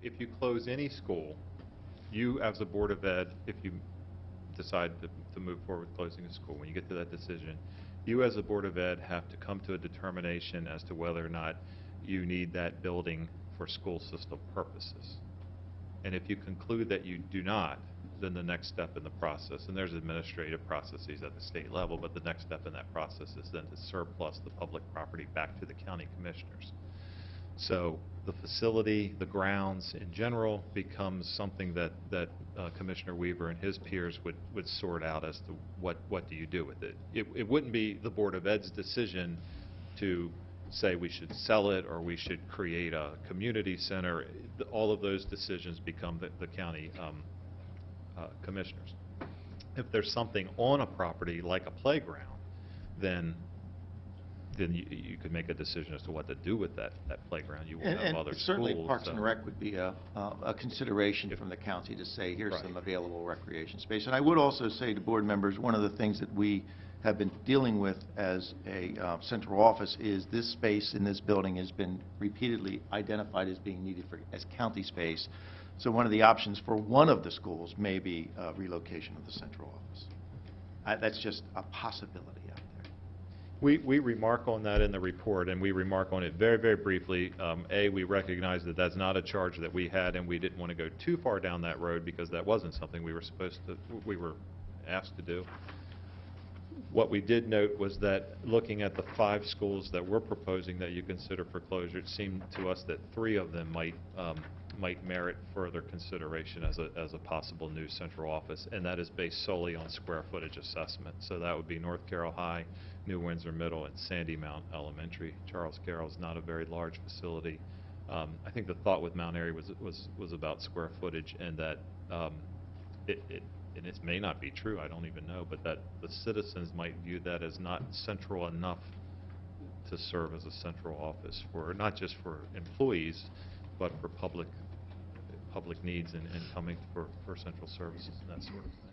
if you close any school, you as a Board of Ed, if you decide to move forward with closing a school, when you get to that decision, you as a Board of Ed have to come to a determination as to whether or not you need that building for school system purposes. And if you conclude that you do not, then the next step in the process, and there's administrative processes at the state level, but the next step in that process is then to surplus the public property back to the county commissioners. So the facility, the grounds in general, becomes something that Commissioner Weaver and his peers would sort out as to what do you do with it. It wouldn't be the Board of Ed's decision to say we should sell it or we should create a community center. All of those decisions become the county commissioners. If there's something on a property like a playground, then you could make a decision as to what to do with that playground. You won't have other certainly schools. Parks and Rec would be a consideration from the county to say, here's some available recreation space. And I would also say to board members, one of the things that we have been dealing with as a central office is this space in this building has been repeatedly identified as being needed as county space. So one of the options for one of the schools may be relocation of the central office. That's just a possibility out there. We remark on that in the report, and we remark on it very, very briefly. We recognize that that's not a charge that we had, and we didn't want to go too far down that road because that wasn't something we were asked to do. What we did note was that looking at the 5 schools that we're proposing that you consider for closure, it seemed to us that 3 of them might merit further consideration as a possible new central office, and that is based solely on square footage assessment. So that would be North Carroll High, New Windsor Middle, and Sandymount Elementary. Charles Carroll is not a very large facility. I think the thought with Mount Airy was about square footage, and that and it may not be true, I don't even know, but that the citizens might view that as not central enough to serve as a central office for not just for employees, but for public needs and coming for central services and that sort of thing.